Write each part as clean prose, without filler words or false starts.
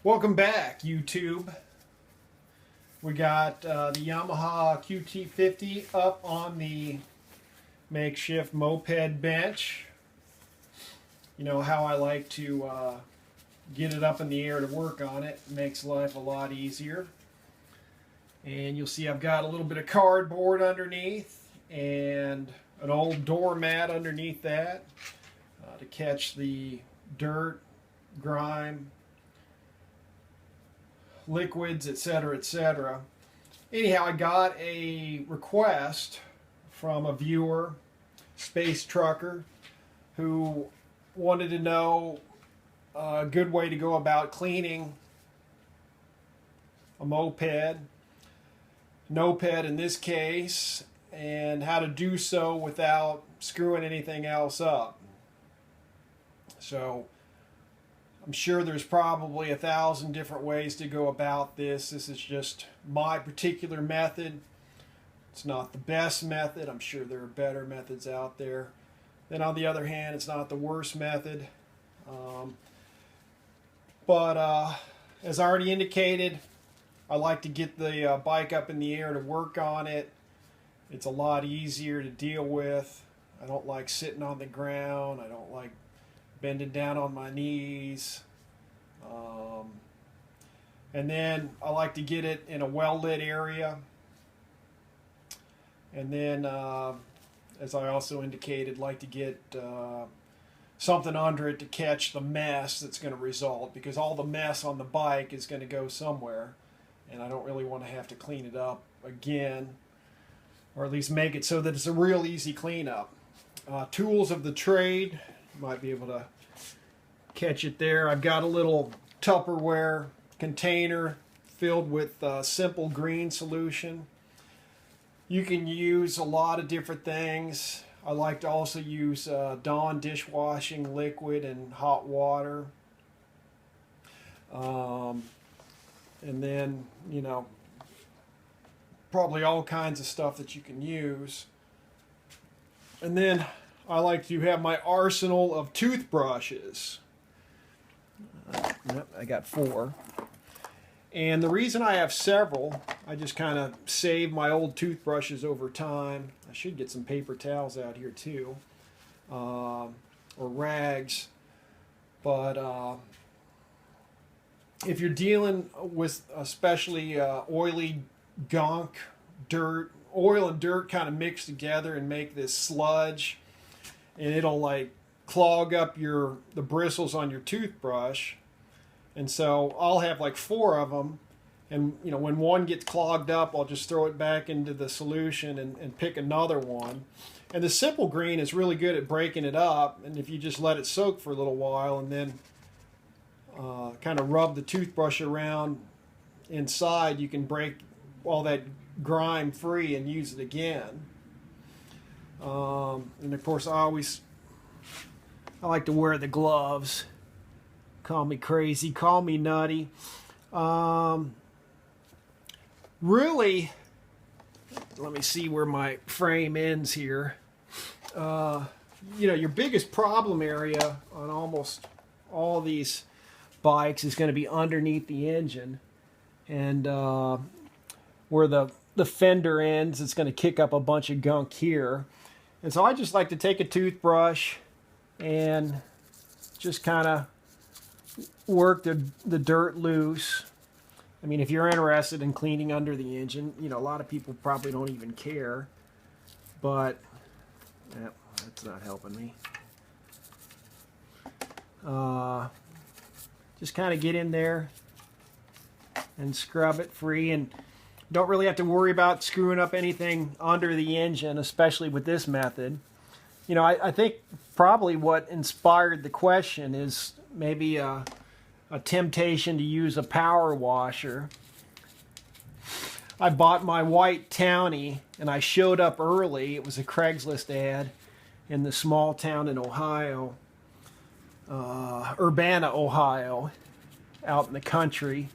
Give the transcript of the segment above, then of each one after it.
Welcome back, YouTube. We got the Yamaha QT50 up on the makeshift moped bench. You know how I like to get it up in the air to work on it. It makes life a lot easier. And you'll see I've got a little bit of cardboard underneath and an old doormat underneath that to catch the dirt, grime, liquids, etc., etc. Anyhow, I got a request from a viewer, Space Trucker, who wanted to know a good way to go about cleaning a moped in this case, and how to do so without screwing anything else up. So I'm sure there's probably 1,000 different ways to go about this. This is just my particular method. It's not the best method. I'm sure there are better methods out there. Then on the other hand, it's not the worst method. But as I already indicated, I like to get the bike up in the air to work on it. It's a lot easier to deal with. I don't like sitting on the ground. I don't like bending down on my knees. And then I like to get it in a well-lit area. And then, as I also indicated, like to get something under it to catch the mess that's going to result, because all the mess on the bike is going to go somewhere, and I don't really want to have to clean it up again, or at least make it so that it's a real easy cleanup. Tools of the trade, you might be able to catch it there. I've got a little Tupperware container filled with simple green solution. You can use a lot of different things. I like to also use Dawn dishwashing liquid and hot water. And then, you know, probably all kinds of stuff that you can use. And then I like to have my arsenal of toothbrushes. Yep, I got 4. And the reason I have several, I just kind of save my old toothbrushes over time. I should get some paper towels out here too, or rags. But if you're dealing with especially oily gunk, dirt, oil and dirt kind of mix together and make this sludge, and it'll like clog up the bristles on your toothbrush. And so I'll have like 4 of them, and you know, when one gets clogged up, I'll just throw it back into the solution and pick another one. And the simple green is really good at breaking it up, and if you just let it soak for a little while and then kind of rub the toothbrush around inside, you can break all that grime free and use it again. And of course I like to wear the gloves. Call me crazy, call me nutty. Really, let me see where my frame ends here. You know, your biggest problem area on almost all these bikes is going to be underneath the engine, and where the fender ends, it's going to kick up a bunch of gunk here. And so I just like to take a toothbrush and just kind of work the dirt loose. I mean, if you're interested in cleaning under the engine, you know, a lot of people probably don't even care, but that's not helping me. Just kind of get in there and scrub it free, and don't really have to worry about screwing up anything under the engine, especially with this method. You know, I think probably what inspired the question is maybe a temptation to use a power washer. I bought my white Townie, and I showed up early. It was a Craigslist ad in the small town in Ohio, Urbana, Ohio, out in the country.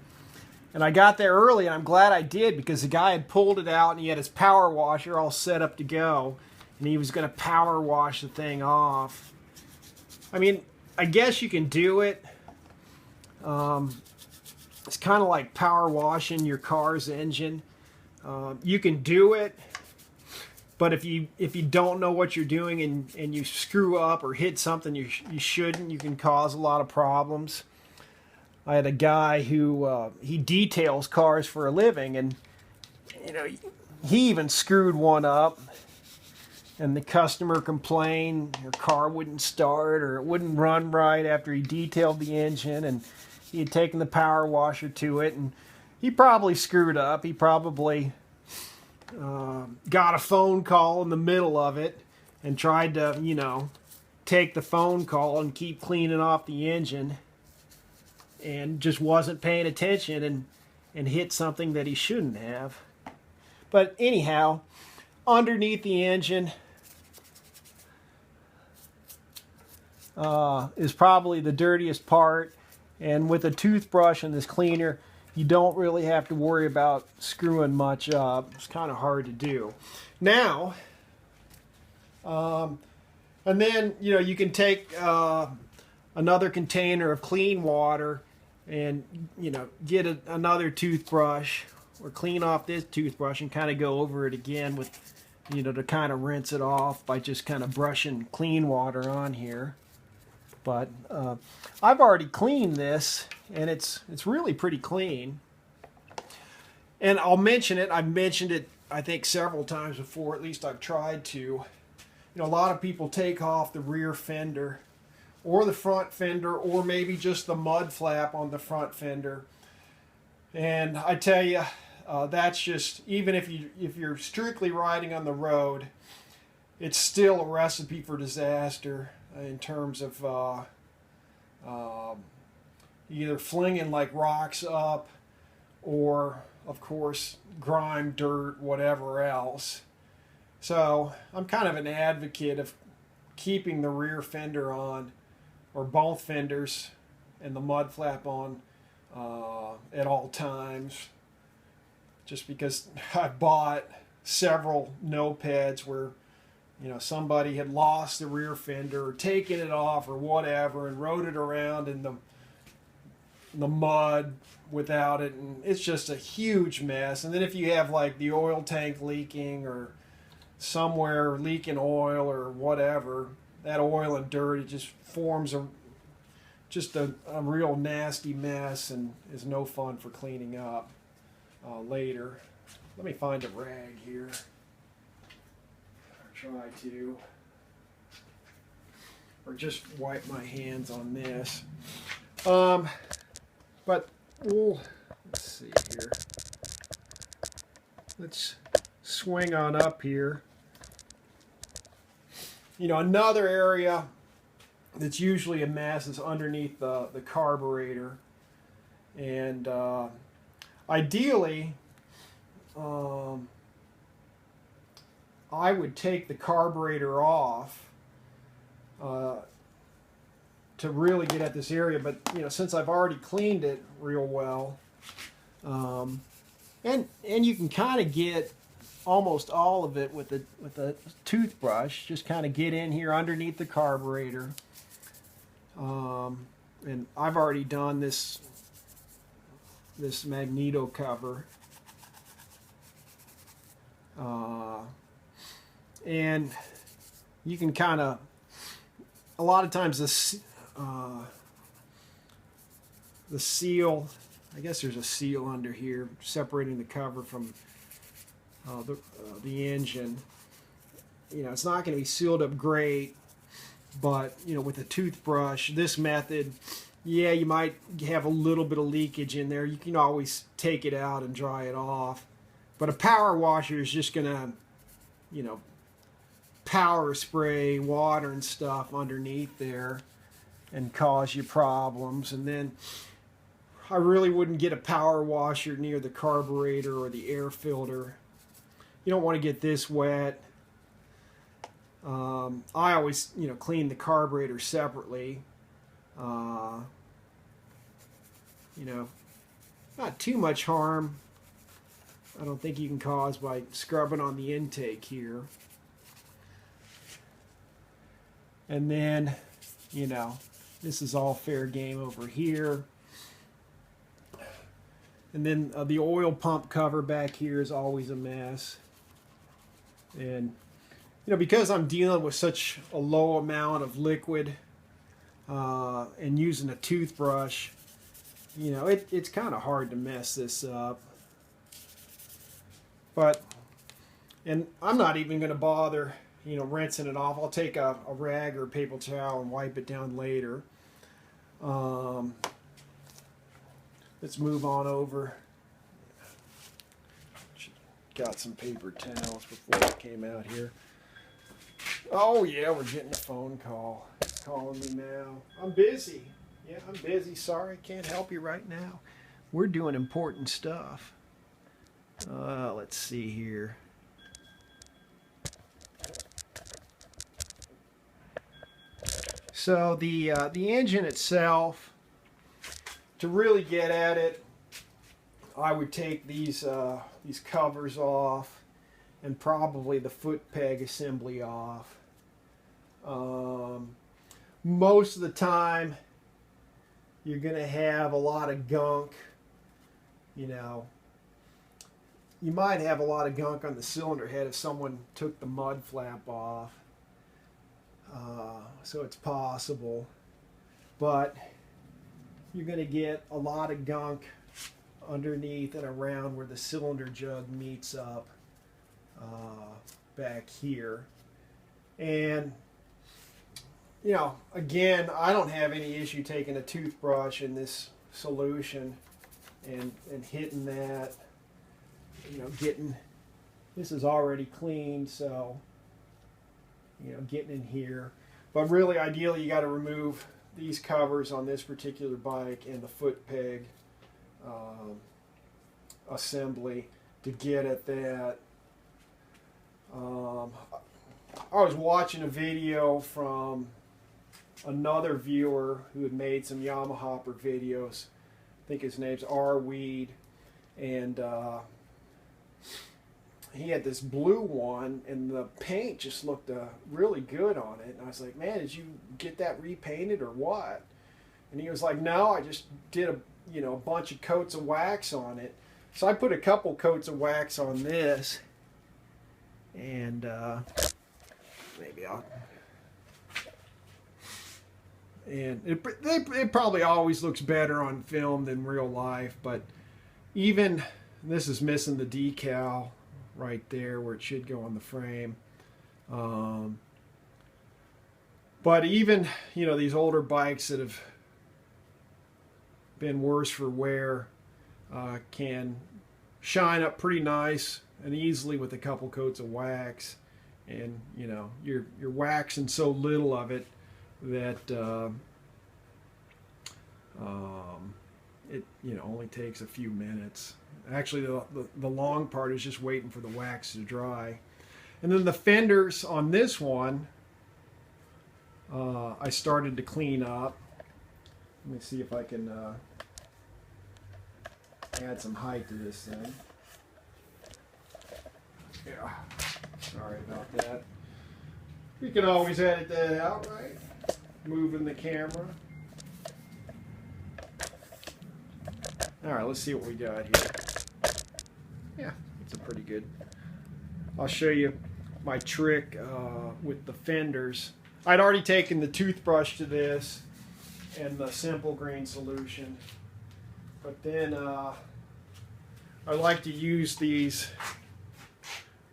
And I got there early, and I'm glad I did, because the guy had pulled it out, and he had his power washer all set up to go, and he was going to power wash the thing off. I mean, I guess you can do it. It's kind of like power washing your car's engine. You can do it, but if you don't know what you're doing and you screw up or hit something you shouldn't, you can cause a lot of problems. I had a guy who he details cars for a living, and you know, he even screwed one up, and the customer complained her car wouldn't start or it wouldn't run right after he detailed the engine, and he had taken the power washer to it, and he probably screwed up. He probably got a phone call in the middle of it and tried to, you know, take the phone call and keep cleaning off the engine, and just wasn't paying attention and hit something that he shouldn't have. But anyhow, underneath the engine is probably the dirtiest part, and with a toothbrush and this cleaner, you don't really have to worry about screwing much up. It's kind of hard to do. Now, and then, you know, you can take another container of clean water and, you know, get another toothbrush or clean off this toothbrush and kind of go over it again with, you know, to kind of rinse it off by just kind of brushing clean water on here. But I've already cleaned this, and it's really pretty clean. And I'll mention it. I've mentioned it, I think, several times before. At least I've tried to. You know, a lot of people take off the rear fender or the front fender, or maybe just the mud flap on the front fender. And I tell you, that's just, even if you're strictly riding on the road, it's still a recipe for disaster in terms of either flinging like rocks up, or of course grime, dirt, whatever else. So I'm kind of an advocate of keeping the rear fender on, or both fenders, and the mud flap on at all times, just because I've bought several Mopeds where, you know, somebody had lost the rear fender or taken it off or whatever and rode it around in the mud without it, and it's just a huge mess. And then if you have like the oil tank leaking or somewhere leaking oil or whatever, that oil and dirt, it just forms a real nasty mess and is no fun for cleaning up later. Let me find a rag here. Try to, or just wipe my hands on this. But let's see here. Let's swing on up here. You know, another area that's usually a mess is underneath the carburetor, and ideally, I would take the carburetor off to really get at this area, but you know, since I've already cleaned it real well, and you can kind of get almost all of it with a toothbrush. Just kind of get in here underneath the carburetor, and I've already done this magneto cover. And you can kind of, a lot of times the seal, I guess there's a seal under here separating the cover from the engine. You know, it's not going to be sealed up great, but you know, with a toothbrush, this method, yeah, you might have a little bit of leakage in there. You can always take it out and dry it off. But a power washer is just going to, you know, power spray water and stuff underneath there and cause you problems. And then I really wouldn't get a power washer near the carburetor or the air filter. You don't want to get this wet. I always, you know, clean the carburetor separately. You know, not too much harm I don't think you can cause by scrubbing on the intake here. And then, you know, this is all fair game over here. And then the oil pump cover back here is always a mess. And because I'm dealing with such a low amount of liquid and using a toothbrush, it's kind of hard to mess this up. And I'm not even going to bother, rinsing it off. I'll take a rag or a paper towel and wipe it down later. Let's move on over. Got some paper towels before I came out here. Oh yeah, we're getting a phone call. Calling me now. I'm busy. Yeah, I'm busy. Sorry, I can't help you right now. We're doing important stuff. Let's see here. So the engine itself, to really get at it, I would take these covers off and probably the foot peg assembly off. Most of the time you're going to have a lot of gunk. You might have a lot of gunk on the cylinder head if someone took the mud flap off. So it's possible. But you're going to get a lot of gunk underneath and around where the cylinder jug meets up back here. And again, I don't have any issue taking a toothbrush in this solution and hitting that, getting, this is already clean, so getting in here. But really, ideally, you got to remove these covers on this particular bike and the foot peg assembly to get at that. I was watching a video from another viewer who had made some Yamahopper videos. I think his name's R-Weed, and he had this blue one, and the paint just looked really good on it. And I was like, man, did you get that repainted or what? And he was like, no, I just did a bunch of coats of wax on it. So I put a couple coats of wax on this, and maybe I'll. And it probably always looks better on film than real life, but even this is missing the decal right there where it should go on the frame. But even these older bikes that have been worse for wear can shine up pretty nice and easily with a couple coats of wax. And you're waxing so little of it that it only takes a few minutes. Actually, the long part is just waiting for the wax to dry. And then the fenders on this one, I started to clean up. Let me see if I can add some height to this thing. Yeah, sorry about that. You can always edit that out, right? Moving the camera. All right, let's see what we got here. Yeah, it's a pretty good. I'll show you my trick with the fenders. I'd already taken the toothbrush to this and the simple green solution, but then I like to use these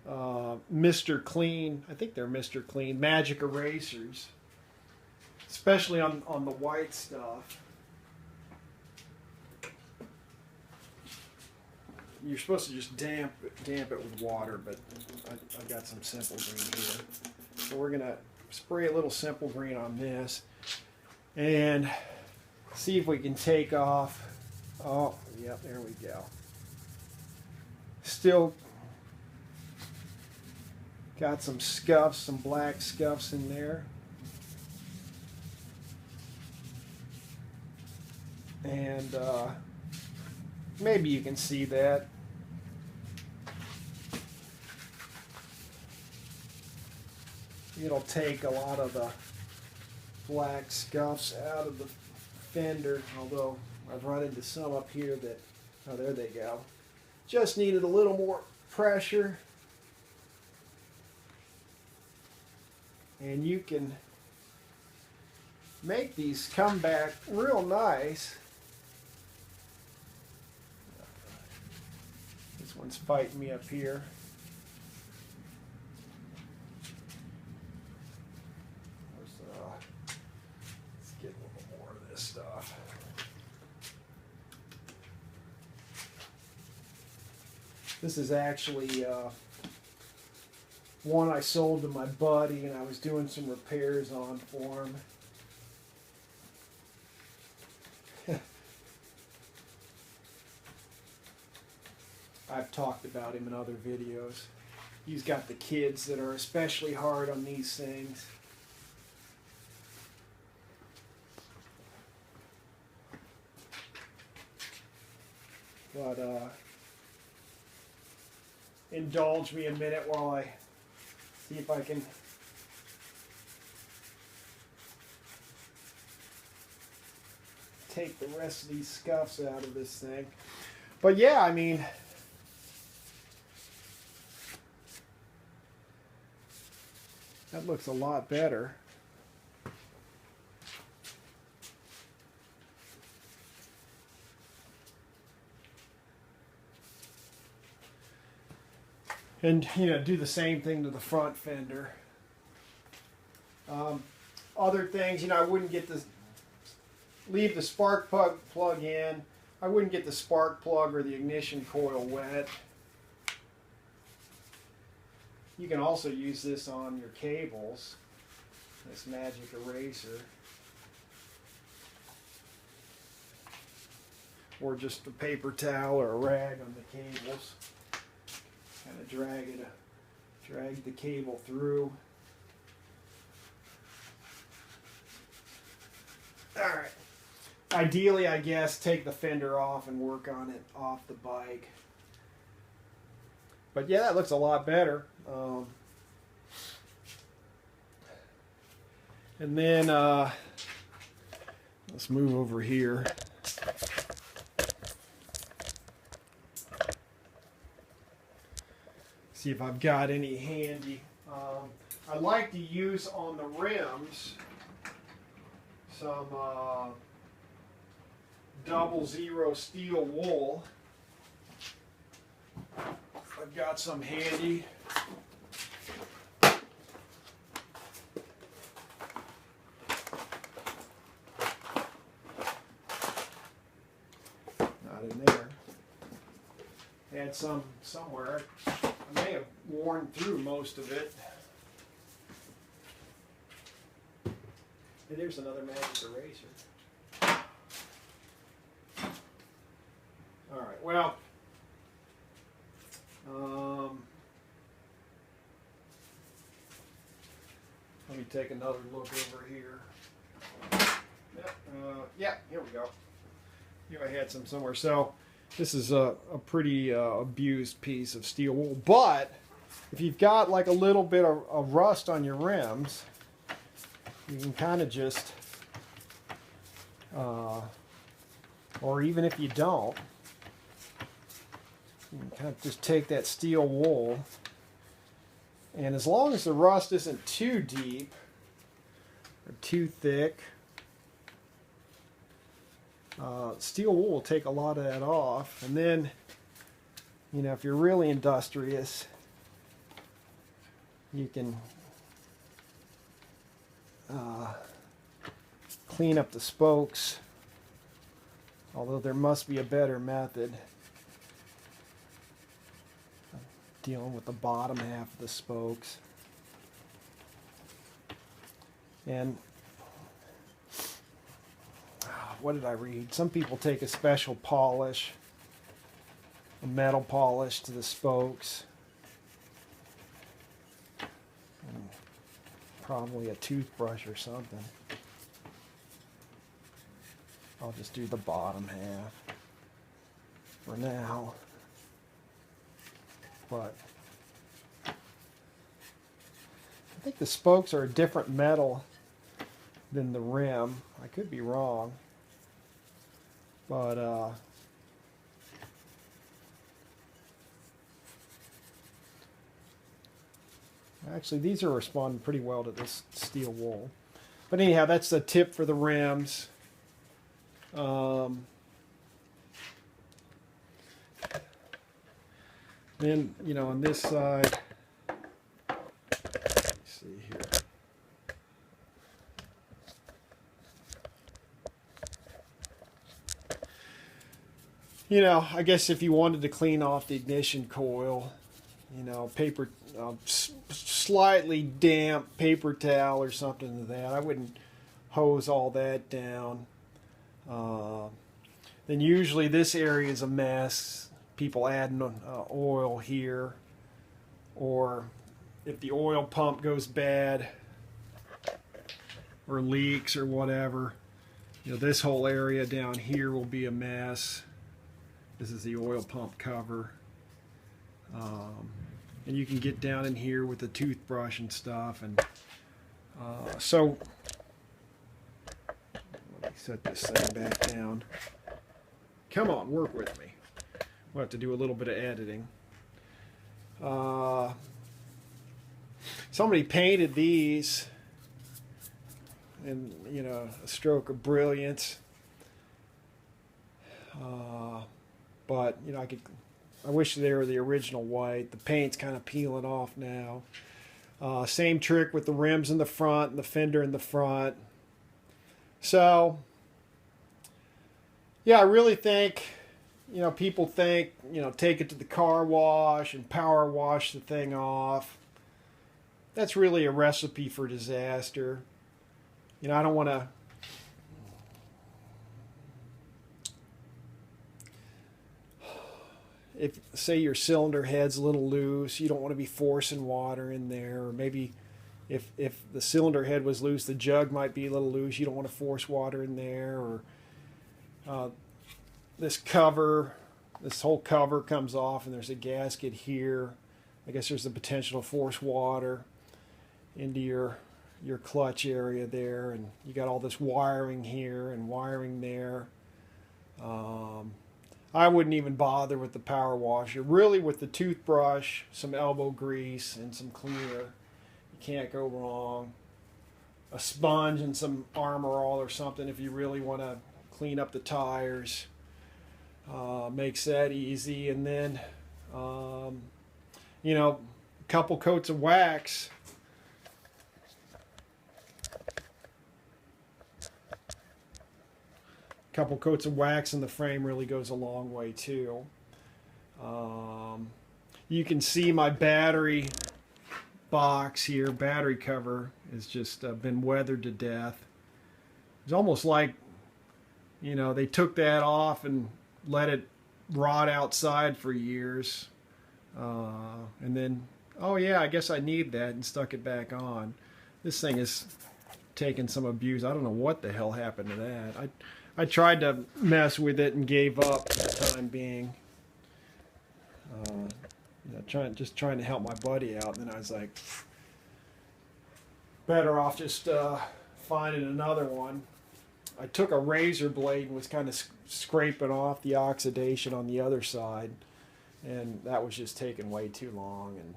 Mr. Clean, I think they're Mr. Clean magic erasers, especially on the white stuff. You're supposed to just damp it with water, but I've got some simple green here. So we're gonna spray a little simple green on this and see if we can take off. Oh, yep, there we go. Still got some scuffs, some black scuffs in there. And maybe you can see that. It'll take a lot of the black scuffs out of the fender, although I've run into some up here that Oh, there they go. Just needed a little more pressure. And you can make these come back real nice. This one's fighting me up here. Let's get a little more of this stuff. This is actually one I sold to my buddy, and I was doing some repairs on for him. I've talked about him in other videos. He's got the kids that are especially hard on these things. But indulge me a minute while I see if I can take the rest of these scuffs out of this thing. But yeah, I mean, that looks a lot better. And, you know, do the same thing to the front fender. Other things, you know, I wouldn't get the, leave the spark plug in. I wouldn't get the spark plug or the ignition coil wet. You can also use this on your cables, this magic eraser. Or just a paper towel or a rag on the cables. Kind of drag the cable through. Alright. Ideally, I guess, take the fender off and work on it off the bike. But yeah, that looks a lot better. And then, let's move over here. See if I've got any handy. I like to use on the rims some 00 steel wool. I've got some handy. Not in there. Had some somewhere. I may have worn through most of it. And there's another magic eraser. Alright, well, let me take another look over here. Yeah, here we go. Here I had some somewhere. So this is a pretty abused piece of steel wool, but if you've got like a little bit of rust on your rims, you can kind of just, or even if you don't, you can kind of just take that steel wool, and as long as the rust isn't too deep or too thick, steel wool will take a lot of that off. And then, you know, if you're really industrious, you can clean up the spokes, although there must be a better method of dealing with the bottom half of the spokes. And what did I read? Some people take a special polish, a metal polish to the spokes, and probably a toothbrush or something. I'll just do the bottom half for now. But I think the spokes are a different metal than the rim. I could be wrong. But Actually, these are responding pretty well to this steel wool. But anyhow, that's the tip for the rims. Then, you know, on this side, let's see here. You know, I guess if you wanted to clean off the ignition coil, you know, paper, slightly damp paper towel or something to that. I wouldn't hose all that down. Then usually this area is a mess. People adding oil here, or if the oil pump goes bad or leaks or whatever, you know, this whole area down here will be a mess. This is the oil pump cover. And you can get down in here with the toothbrush and stuff. And so let me set this thing back down. Come on, work with me. We'll have to do a little bit of editing. Somebody painted these in, you know, a stroke of brilliance. But, you know, I wish they were the original white. The paint's kind of peeling off now. Same trick with the rims in the front and the fender in the front. So, yeah, I really think, you know, people think, you know, take it to the car wash and power wash the thing off. That's really a recipe for disaster. You know, I don't want to... If, say, your cylinder head's a little loose, you don't want to be forcing water in there. Or maybe if the cylinder head was loose, the jug might be a little loose. You don't want to force water in there. Or this cover, this whole cover comes off and there's a gasket here. I guess there's the potential to force water into your clutch area there. And you got all this wiring here and wiring there. I wouldn't even bother with the power washer. Really, with the toothbrush, some elbow grease, and some cleaner, you can't go wrong. A sponge and some Armor All or something if you really want to clean up the tires. Makes that easy. And then, you know, a couple coats of wax. Couple coats of wax in the frame really goes a long way too. You can see my battery box here, battery cover, has just been weathered to death. It's almost like, you know, they took that off and let it rot outside for years. And then, oh yeah, I guess I need that, and stuck it back on. This thing is taking some abuse. I don't know what the hell happened to that. I tried to mess with it and gave up for the time being. You know, just trying to help my buddy out. And then I was like, better off just finding another one. I took a razor blade and was kind of scraping off the oxidation on the other side. And that was just taking way too long. And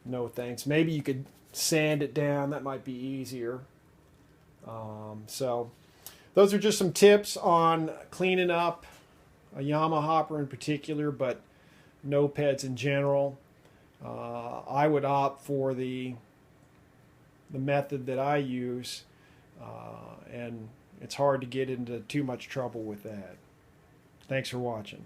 no thanks. Maybe you could sand it down. That might be easier. So... those are just some tips on cleaning up a Yamaha hopper in particular, but Mopeds in general. I would opt for the method that I use, and it's hard to get into too much trouble with that. Thanks for watching.